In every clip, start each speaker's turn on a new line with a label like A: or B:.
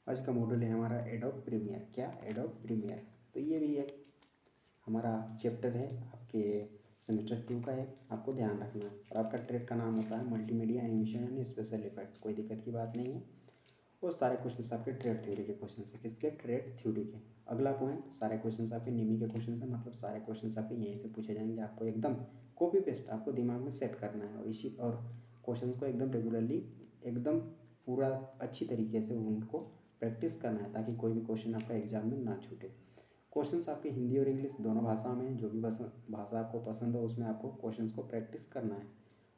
A: आज का मॉड्यूल है हमारा एडोब प्रीमियर। क्या एडोब प्रीमियर? तो ये भी एक हमारा चैप्टर है, आपके सेमेस्टर 2 का है। आपको ध्यान रखना है। और आपका ट्रेड का नाम होता है multimedia animation and special effect. कोई दिक्कत की बात नहीं है। और सारे क्वेश्चन आपके ट्रेड थ्योरी के क्वेश्चन है। किसके? ट्रेड थ्योरी के। अगला पॉइंट, सारे क्वेश्चन आपके निमी के क्वेश्चन है, मतलब सारे क्वेश्चन आपके यहीं से पूछे जाएंगे। आपको एकदम कॉपी पेस्ट आपको दिमाग में सेट करना है और क्वेश्चन को एकदम रेगुलरली एकदम पूरा अच्छी तरीके से उनको प्रैक्टिस करना है, ताकि कोई भी क्वेश्चन आपका एग्जाम में ना छूटे। क्वेश्चंस आपके हिंदी और इंग्लिश दोनों भाषा में, जो भी भाषा आपको पसंद हो उसमें आपको क्वेश्चंस को प्रैक्टिस करना है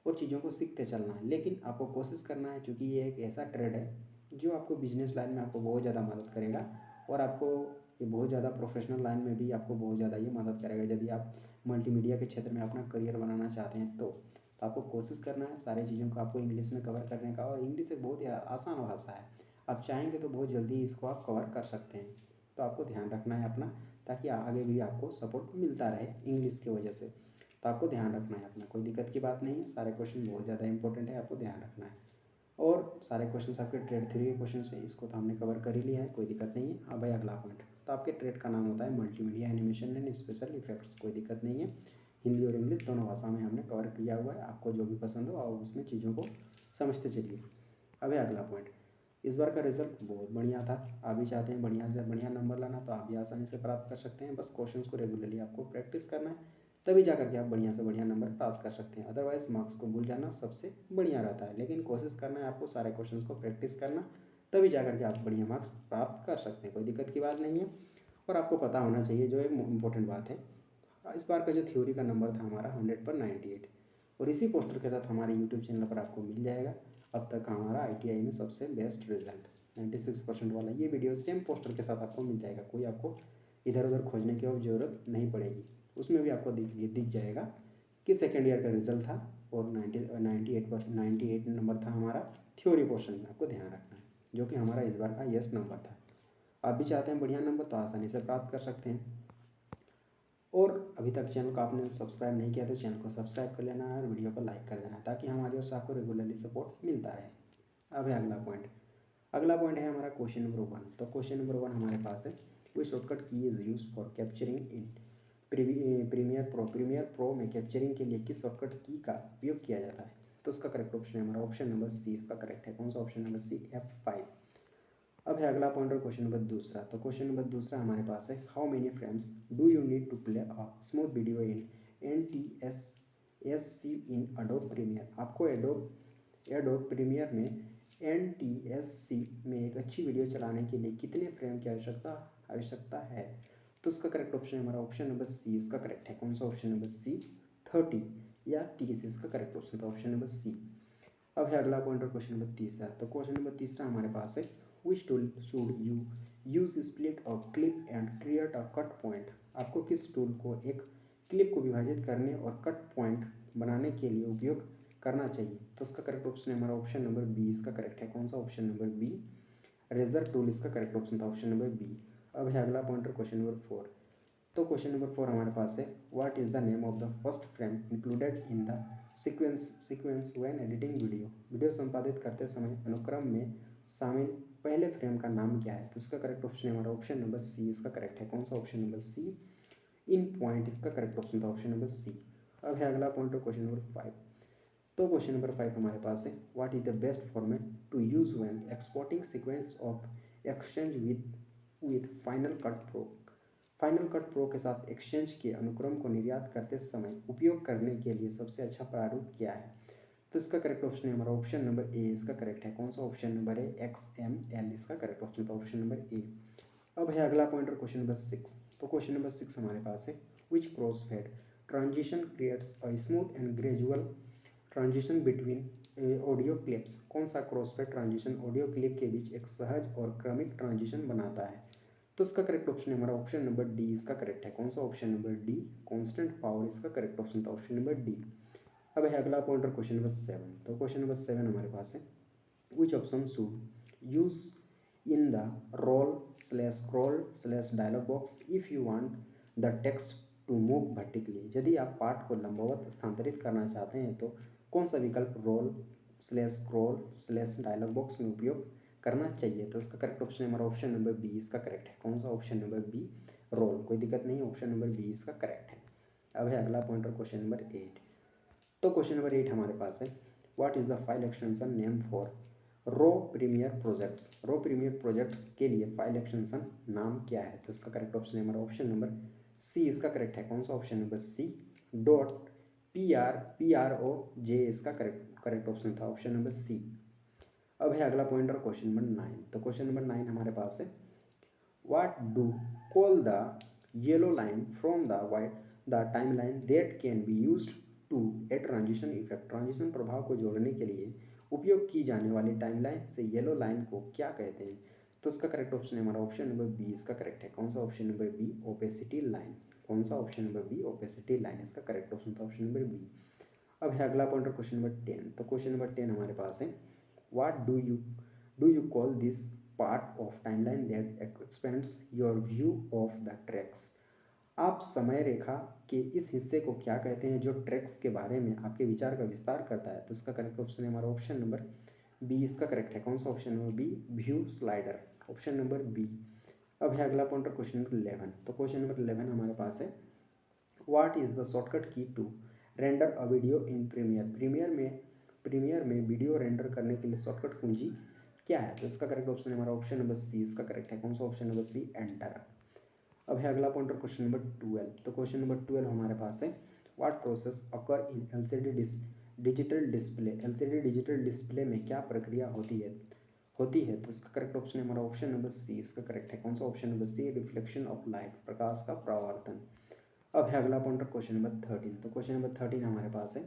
A: और चीज़ों को सीखते चलना है। लेकिन आपको कोशिश करना है, क्योंकि ये एक ऐसा ट्रेड है जो आपको बिजनेस लाइन में आपको बहुत ज़्यादा मदद करेगा और आपको ये बहुत ज़्यादा प्रोफेशनल लाइन में भी आपको बहुत ज़्यादा ये मदद करेगा। यदि आप मल्टीमीडिया के क्षेत्र में अपना करियर बनाना चाहते हैं तो आपको कोशिश करना है सारी चीज़ों को आपको इंग्लिश में कवर करने का। और इंग्लिश एक बहुत ही आसान भाषा है, आप चाहेंगे तो बहुत जल्दी इसको आप कवर कर सकते हैं। तो आपको ध्यान रखना है अपना, ताकि आगे भी आपको सपोर्ट मिलता रहे इंग्लिश की वजह से। तो आपको ध्यान रखना है अपना, कोई दिक्कत की बात नहीं है। सारे क्वेश्चन बहुत ज़्यादा इंपॉर्टेंट है, आपको ध्यान रखना है। और सारे क्वेश्चन आपके ट्रेड थ्योरी के क्वेश्चन है, इसको तो हमने कवर कर ही लिया है, कोई दिक्कत नहीं है। अब भाई अगला पॉइंट, तो आपके ट्रेड का नाम होता है multimedia animation and special effects. कोई दिक्कत नहीं है, हिंदी और इंग्लिश दोनों भाषा में हमने कवर किया हुआ है। आपको जो भी पसंद हो और उसमें चीज़ों को समझते चलिए। अब है अगला पॉइंट, इस बार का रिजल्ट बहुत बढ़िया था। आप भी चाहते हैं बढ़िया से बढ़िया नंबर लाना, तो आप भी आसानी से प्राप्त कर सकते हैं। बस क्वेश्चंस को रेगुलरली आपको प्रैक्टिस करना है, तभी जा करके आप बढ़िया से बढ़िया नंबर प्राप्त कर सकते हैं। अदरवाइज मार्क्स को भूल जाना सबसे बढ़िया रहता है। लेकिन कोशिश करना है आपको सारे क्वेश्चंस को प्रैक्टिस करना, तभी जा करके आप बढ़िया मार्क्स प्राप्त कर सकते हैं। कोई दिक्कत की बात नहीं है। और आपको पता होना चाहिए, जो एक इम्पोर्टेंट बात है, इस बार का जो थ्योरी का नंबर था हमारा 100 पर 98, और इसी पोस्टर के साथ हमारे यूट्यूब चैनल पर आपको मिल जाएगा अब तक का हमारा ITI में सबसे बेस्ट रिजल्ट 96% वाला। ये वीडियो सेम पोस्टर के साथ आपको मिल जाएगा, कोई आपको इधर उधर खोजने की अब ज़रूरत नहीं पड़ेगी। उसमें भी आपको दिख जाएगा कि सेकेंड ईयर का रिजल्ट था और 98 नंबर था हमारा थ्योरी पोर्शन में। आपको ध्यान रखना है, जो कि हमारा इस बार का यस नंबर था। आप भी चाहते हैं बढ़िया नंबर, तो आसानी से प्राप्त कर सकते हैं। और अभी तक चैनल को आपने सब्सक्राइब नहीं किया तो चैनल को सब्सक्राइब कर लेना है और वीडियो को लाइक कर देना है, ताकि हमारी ओर से आपको रेगुलरली सपोर्ट मिलता रहे। अब है अगला पॉइंट। अगला पॉइंट है हमारा क्वेश्चन नंबर 1। तो क्वेश्चन नंबर 1 हमारे पास है, कोई shortcut key is use for capturing in Premiere Pro में कैप्चरिंग के लिए किस शॉर्टकट की का उपयोग किया जाता है? तो उसका करेक्ट ऑप्शन है हमारा ऑप्शन नंबर सी। इसका करेक्ट है कौन सा? Option number C, F5। अब है अगला पॉइंट और क्वेश्चन नंबर दूसरा। तो क्वेश्चन नंबर दूसरा हमारे पास है, how many frames do you need to play a smooth video in NTSC in Adobe Premiere? आपको एडोब प्रीमियर में NTSC में एक अच्छी वीडियो चलाने के लिए कितने फ्रेम की आवश्यकता है? तो उसका करेक्ट ऑप्शन है हमारा ऑप्शन नंबर सी। इसका करेक्ट है कौन सा? ऑप्शन नंबर सी, 30 या 30 इसका करेक्ट ऑप्शन था, ऑप्शन नंबर सी। अब है अगला पॉइंट और क्वेश्चन नंबर तीसरा। तो क्वेश्चन नंबर तीसरा हमारे पास है, which tool should you use split or clip and create a cut point? आपको किस टूल को एक क्लिप को विभाजित करने और कट पॉइंट बनाने के लिए उपयोग करना चाहिए? तो उसका करेक्ट ऑप्शन है हमारा ऑप्शन नंबर बी। इसका करेक्ट है कौन सा? Option number B, razor tool इसका करेक्ट ऑप्शन था, ऑप्शन नंबर बी। अब है अगला पॉइंट और क्वेश्चन नंबर 4। तो क्वेश्चन नंबर 4 हमारे पास है, what is the name of the first frame included in the sequence when editing video संपादित करते समय अनुक्रम में शामिल पहले फ्रेम का नाम क्या है? तो इसका करेक्ट ऑप्शन है हमारा ऑप्शन नंबर सी। इसका करेक्ट है कौन सा? ऑप्शन नंबर सी, इन पॉइंट इसका करेक्ट ऑप्शन था, ऑप्शन नंबर सी। अब है अगला पॉइंट और क्वेश्चन नंबर 5। तो क्वेश्चन नंबर 5 हमारे पास है, what is the best format to use when exporting sequence of exchange with Final Cut Pro? Final Cut Pro के साथ एक्सचेंज के अनुक्रम को निर्यात करते समय उपयोग करने के लिए सबसे अच्छा प्रारूप क्या है? तो इसका करेक्ट ऑप्शन है हमारा ऑप्शन नंबर ए। इसका करेक्ट है कौन सा? ऑप्शन नंबर है XML। इसका करेक्ट ऑप्शन था, ऑप्शन नंबर ए। अब है अगला पॉइंट और क्वेश्चन नंबर 6। तो क्वेश्चन नंबर 6 हमारे पास है, which crossfade transition creates a smooth and gradual transition between audio clips? कौन सा क्रॉसफेड ट्रांजिशन ऑडियो क्लिप के बीच एक सहज और क्रमिक ट्रांजिशन बनाता है? तो इसका करेक्ट ऑप्शन है हमारा ऑप्शन नंबर डी। इसका करेक्ट है कौन सा? Option number D, constant power. इसका करेक्ट ऑप्शन था, ऑप्शन नंबर डी। अब है अगला पॉइंट और क्वेश्चन नंबर 7। तो क्वेश्चन नंबर 7 हमारे पास है, which option should use in the roll slash scroll slash dialog box if you want the text to move vertically? यदि आप पाठ को लंबवत स्थानांतरित करना चाहते हैं तो कौन सा विकल्प roll slash scroll slash dialog box में उपयोग करना चाहिए, तो इसका करेक्ट ऑप्शन है हमारा ऑप्शन नंबर बी इसका करेक्ट है। कौन सा? Option number B, roll. कोई दिक्कत नहीं, ऑप्शन नंबर बी इसका करेक्ट है। अब है अगला पॉइंटर क्वेश्चन नंबर 8। तो क्वेश्चन नंबर 8 हमारे पास है, what is the file extension name for raw Premiere projects. Raw Premiere projects के लिए फाइल एक्सटेंशन नाम क्या है? तो इसका करेक्ट ऑप्शन है हमारा ऑप्शन नंबर सी इसका करेक्ट है। कौन सा? Option number C, dot PRO J इसका करेक्ट ऑप्शन था, ऑप्शन नंबर सी। अब है अगला पॉइंटर क्वेश्चन नंबर 9। तो क्वेश्चन नंबर 9 हमारे पास है, what do call the yellow line from the timeline that can be used to a transition effect. Transition प्रभाव को जोड़ने के लिए उपयोग की जाने वाली टाइमलाइन से येलो लाइन को क्या कहते हैं? तो इसका करेक्ट ऑप्शन है हमारा ऑप्शन नंबर बी इसका करेक्ट है। कौन सा? Option number B, opacity line. कौन सा? Option number B, opacity line इसका करेक्ट ऑप्शन था, ऑप्शन नंबर बी। अब है अगला पॉइंटर क्वेश्चन नंबर 10। तो क्वेश्चन नंबर 10 हमारे पास है, what do you call this part of timeline that expends your view of the tracks. आप समय रेखा के इस हिस्से को क्या कहते हैं जो ट्रैक्स के बारे में आपके विचार का विस्तार करता है? तो इसका करेक्ट ऑप्शन है हमारा ऑप्शन नंबर बी इसका करेक्ट है। कौन सा? Option number B, view slider, option number B. अब है अगला पॉइंटर क्वेश्चन नंबर 11। तो क्वेश्चन नंबर 11 हमारे पास है, what is the shortcut key to render a video in Premiere. Premiere में वीडियो रेंडर करने के लिए शॉर्टकट कुंजी क्या है? तो इसका करेक्ट ऑप्शन है हमारा ऑप्शन नंबर सी इसका करेक्ट है। कौन सा? Option number C, enter. अब है अगला पॉइंटर क्वेश्चन नंबर 12। तो क्वेश्चन नंबर 12 हमारे पास है, what process occur in LCD digital display. LCD digital display में क्या प्रक्रिया होती है? तो इसका करेक्ट ऑप्शन है हमारा ऑप्शन नंबर सी इसका करेक्ट है। कौन सा? Option number C, reflection of light, प्रकाश का परावर्तन। अब है अगला पॉइंटर क्वेश्चन नंबर 13। तो क्वेश्चन नंबर 13 हमारे पास है,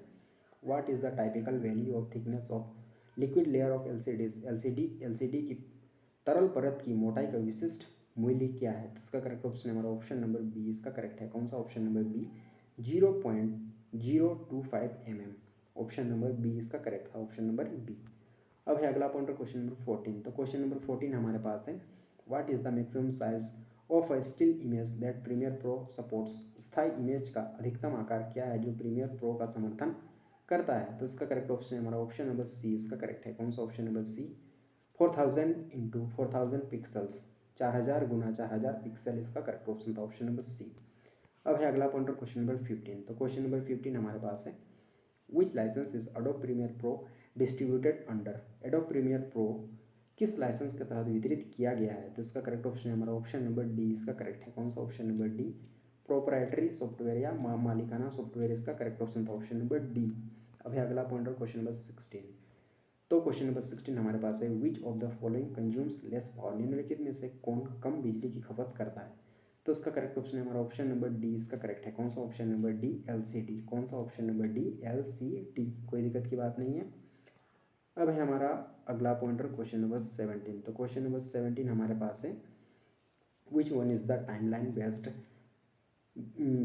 A: what is the typical value of thickness of liquid layer of LCD की तरल परत की मोटाई का विशिष्ट मूल्य क्या है? तो इसका करेक्ट ऑप्शन है हमारा ऑप्शन नंबर बी इसका करेक्ट है। कौन सा? Option number B, 0.025 mm, option number B इसका करेक्ट था, ऑप्शन नंबर बी। अब है अगला पॉइंटर क्वेश्चन नंबर 14। तो क्वेश्चन नंबर 14 हमारे पास है, what is the maximum size of a still image that Premiere Pro supports. स्थायी इमेज का अधिकतम आकार क्या है जो प्रीमियर प्रो का समर्थन करता है? तो इसका करेक्ट ऑप्शन है हमारा ऑप्शन नंबर सी इसका करेक्ट है। कौन सा? ऑप्शन नंबर सी, 4000 × 4000 पिक्सल्स, 4000 गुना 4000 पिक्सल इसका करेक्ट ऑप्शन था, ऑप्शन नंबर सी। अब है अगला पॉइंटर क्वेश्चन नंबर 15। तो क्वेश्चन नंबर 15 हमारे पास है, which licence is Adobe Premiere Pro distributed under. Adobe Premiere Pro किस लाइसेंस के तहत वितरित किया गया है? तो इसका करेक्ट ऑप्शन है हमारा ऑप्शन नंबर डी इसका करेक्ट है। कौन सा? Option number D, proprietary software या मालिकाना सॉफ्टवेयर इसका करेक्ट ऑप्शन था, ऑप्शन नंबर डी। अब है अगला पॉइंटर क्वेश्चन नंबर 16। तो क्वेश्चन नंबर 16 हमारे पास है, which of the following consumes less power. निम्नलिखित में से कौन कम बिजली की खपत करता है? तो इसका करेक्ट ऑप्शन है हमारा ऑप्शन नंबर डी इसका करेक्ट है। कौन सा? Option number D, LCD। कौन सा? Option number D, LCD। कोई दिक्कत की बात नहीं है। अब है हमारा अगला पॉइंटर क्वेश्चन नंबर 17। तो क्वेश्चन नंबर 17 हमारे पास है, which one is the timeline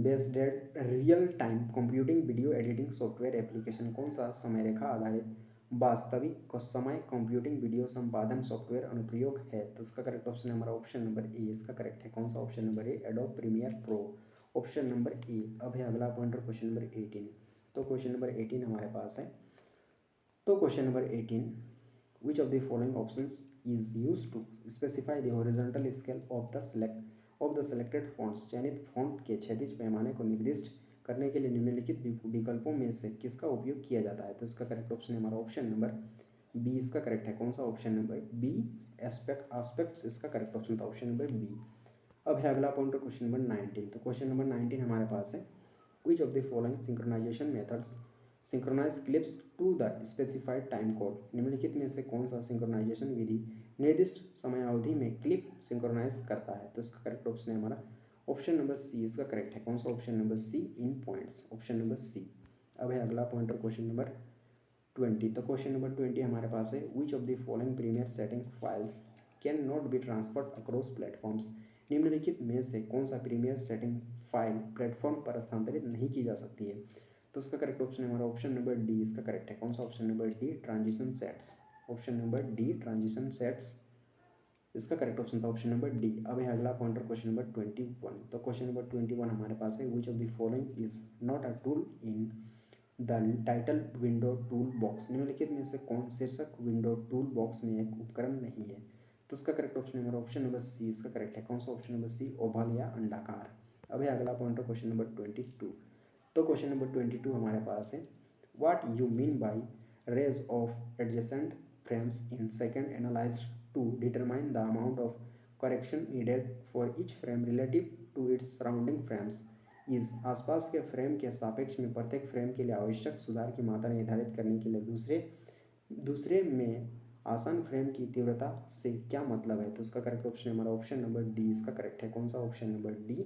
A: based real time computing video editing software application. कौन सा समय रेखा आधारित वास्तविक समय कंप्यूटिंग वीडियो संपादन सॉफ्टवेयर अनुप्रयोग है? तो इसका करेक्ट ऑप्शन है हमारा ऑप्शन नंबर ए इसका करेक्ट है। कौन सा? Option number A, Adobe Premiere Pro, option number A. अब है अगला पॉइंटर क्वेश्चन नंबर 18। तो क्वेश्चन नंबर 18 हमारे पास है, तो question number 18, which of the following options is used to specify the horizontal scale of the selected fonts। चयनित font के क्षैतिज पैमाने को निर्दिष्ट करने के लिए निम्नलिखित विकल्पों में से किसका उपयोग किया जाता है? तो इसका करेक्ट ऑप्शन है हमारा ऑप्शन नंबर बी इसका करेक्ट है। कौन सा? ऑप्शन नंबर बी, एस्पेक्ट्स इसका करेक्ट ऑप्शन था, ऑप्शन नंबर बी। अब है अगला पॉइंटर क्वेश्चन नंबर 19। तो क्वेश्चन नंबर 19 हमारे पास है, which of the following synchronization methods synchronise clips to the specified time code. निम्नलिखित में से कौन सा सिंक्रोनाइजेशन विधि निर्दिष्ट समयावधि में क्लिप सिंक्रोनाइज करता है? तो इसका करेक्ट ऑप्शन है हमारा ऑप्शन नंबर सी इसका करेक्ट है। कौन सा? ऑप्शन नंबर सी, इन पॉइंट्स, ऑप्शन नंबर सी। अब है अगला पॉइंटर क्वेश्चन नंबर 20। तो क्वेश्चन नंबर 20 हमारे पास है, which of the following Premiere setting files can not be transferred across platforms. निम्नलिखित में से कौन सा प्रीमियर सेटिंग फाइल प्लेटफॉर्म पर स्थानांतरित नहीं की जा सकती है? तो उसका करेक्ट ऑप्शन है हमारा ऑप्शन नंबर डी इसका करेक्ट है। कौन सा? Option number D, transition sets, option number D, transition sets इसका करेक्ट ऑप्शन था, ऑप्शन नंबर डी। अब है अगला पॉइंटर क्वेश्चन नंबर 21। तो क्वेश्चन नंबर 21 हमारे पास है, which of the following is not a tool in the title window tool box निम्नलिखित में से कौन शीर्षक विंडो टूल बॉक्स में एक उपकरण नहीं है? तो इसका करेक्ट ऑप्शन नंबर सी इसका करेक्ट है। कौन सा ऑप्शन नंबर सी? ओवल या अंडाकार। अब है अगला पॉइंट क्वेश्चन नंबर 22। तो क्वेश्चन नंबर 22 हमारे पास है, what you mean by range of adjacent frames in second analysed to determine the amount of correction needed for each frame relative to its surrounding frames इस आसपास के frame के सापेक्ष में प्रत्येक फ्रेम के लिए आवश्यक सुधार की मात्रा निर्धारित करने के लिए दूसरे में आसान फ्रेम की तीव्रता से क्या मतलब है? तो इसका करेक्ट ऑप्शन हमारा ऑप्शन नंबर डी इसका करेक्ट है। कौन सा? Option number D,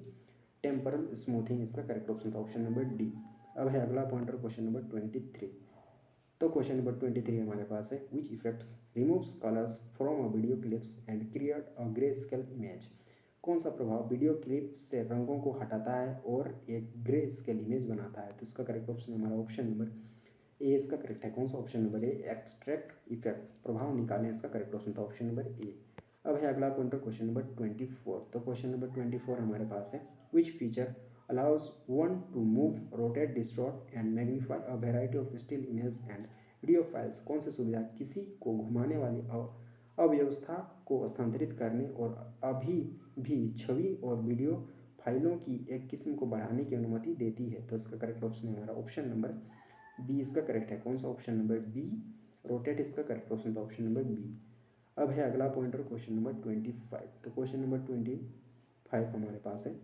A: temporal smoothing इसका करेक्ट ऑप्शन था, ऑप्शन नंबर डी। अब है अगला पॉइंटर क्वेश्चन नंबर 23। तो क्वेश्चन नंबर 23 हमारे पास है, which effects removes colours from a video clips and create a grey scale image? कौन सा प्रभाव वीडियो क्लिप से रंगों को हटाता है और एक ग्रे स्केल इमेज बनाता है? तो इसका करेक्ट ऑप्शन हमारा ऑप्शन नंबर ए इसका करेक्ट है। कौन सा? ऑप्शन नंबर ए, एक्सट्रैक्ट इफेक्ट, प्रभाव निकालें इसका करेक्ट ऑप्शन था, ऑप्शन नंबर ए। अब है अगला पॉइंटर क्वेश्चन नंबर 24। तो क्वेश्चन नंबर 24 हमारे पास है, which feature allows one to move, rotate, distort and magnify a variety of still images and video files? कौन सी सुविधा किसी को घुमाने वाली अव्यवस्था को स्थानांतरित करने और अभी भी छवि और वीडियो फाइलों की एक किस्म को बढ़ाने की अनुमति देती है? तो इसका करेक्ट ऑप्शन है हमारा ऑप्शन नंबर बी इसका करेक्ट है। कौन सा? ऑप्शन नंबर बी, रोटेट इसका करेक्ट ऑप्शन था, ऑप्शन नंबर बी। अब है अगला पॉइंटर क्वेश्चन नंबर 25। तो क्वेश्चन नंबर 25 हमारे पास है,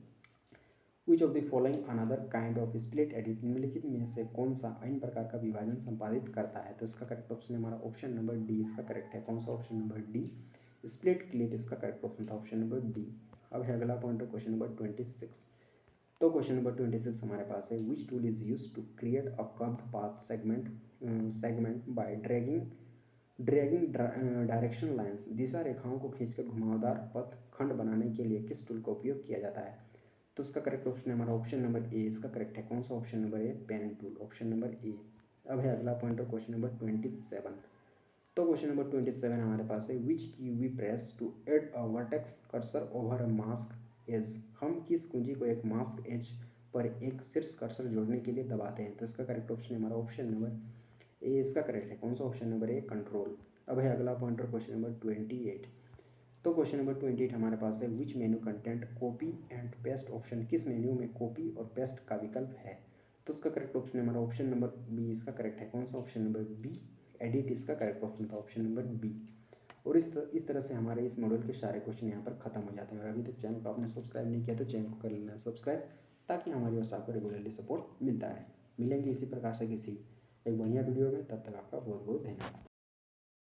A: which of the following another kind of split edit निम्नलिखित में से कौन सा अन्य प्रकार का विभाजन संपादित करता है? तो इसका करेक्ट ऑप्शन हमारा ऑप्शन नंबर डी इसका करेक्ट है। कौन सा? Option number D, split clip इसका करेक्ट ऑप्शन था, ऑप्शन नंबर डी। अब है अगला पॉइंटर क्वेश्चन नंबर 26। तो क्वेश्चन नंबर 26 हमारे पास है, which tool is use to create a curved path segment by dragging direction lines? दिशा रेखाओं को खींचकर घुमावदार पथ खंड बनाने के लिए किस टूल का उपयोग किया जाता है? तो इसका करेक्ट ऑप्शन है हमारा ऑप्शन नंबर ए इसका करेक्ट है। कौन सा? Option number A, pen tool, option number A. अब है अगला पॉइंटर क्वेश्चन नंबर 27। तो क्वेश्चन नंबर 27 हमारे पास है, which key we press to add a vertex cursor over a mask edge? हम किस कुंजी को एक मास्क एज पर एक शीर्ष कर्सर जोड़ने के लिए दबाते हैं? तो इसका करेक्ट ऑप्शन है हमारा ऑप्शन नंबर ए इसका करेक्ट है। कौन सा? ऑप्शन नंबर ए, कंट्रोल। अब है अगला पॉइंटर क्वेश्चन नंबर 28। तो क्वेश्चन नंबर 28 हमारे पास है, विच menu content copy and paste option? किस मेन्यू में कॉपी और पेस्ट का विकल्प है? तो उसका करेक्ट ऑप्शन है हमारा ऑप्शन नंबर बी इसका करेक्ट है। कौन सा? ऑप्शन नंबर बी, एडिट इसका करेक्ट ऑप्शन था, ऑप्शन नंबर बी। और इस तरह से हमारे इस मॉड्यूल के सारे क्वेश्चन यहाँ पर खत्म हो जाते हैं। और अभी तक चैनल को आपने सब्सक्राइब नहीं किया तो चैनल को कर लेना सब्सक्राइब, ताकि हमारी ओर से आपको रेगुलरली सपोर्ट मिलता रहे। मिलेंगे इसी प्रकार से किसी एक बढ़िया वीडियो में, तब तक आपका बहुत बहुत धन्यवाद।